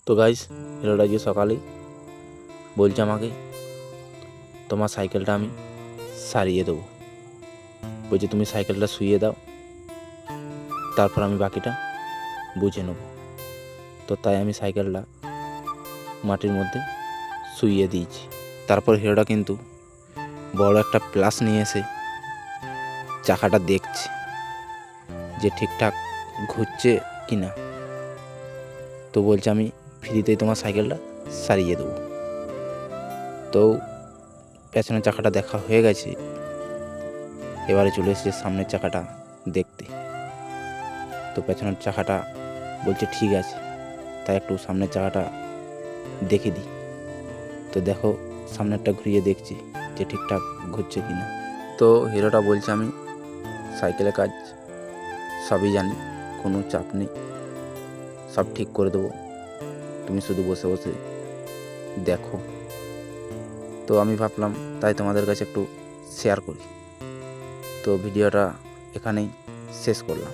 তো গাইস, হিরোটা আজকে সকালেই বলছে আমাকে তোমার সাইকেলটা আমি সারিয়ে দেবো। বলছে তুমি সাইকেলটা শুইয়ে দাও, তারপর আমি বাকিটা বুঝে নেব। তো তাই আমি সাইকেলটা মাটির মধ্যে শুইয়ে দিয়েছি। তারপর হিরোটা কিন্তু বড় একটা প্লাস নিয়ে এসে চাকাটা দেখছে যে ঠিকঠাক ঘুরছে কি না। তো বলছে আমি ফ্রিতেই তোমার সাইকেলটা সারিয়ে দেবো। তো পেছনের চাকাটা দেখা হয়ে গেছে, এবারে চলে এসেছে সামনের চাকাটা দেখতে। তো পেছনের চাকাটা বলছে ঠিক আছে, তাই একটু সামনের চাকাটা দেখে দিই। তো দেখো, সামনেরটা ঘুরিয়ে দেখছি যে ঠিকঠাক ঘুরছে কি না। তো হিরোটা বলছে আমি সাইকেলের কাজ সবই জানি, কোনো চাপ নেই, সব ঠিক করে দেবো, তুমি শুধু বসে বসে দেখো। তো আমি ভাবলাম তাই তোমাদের কাছে একটু শেয়ার করি। তো ভিডিওটা এখানেই শেষ করলাম।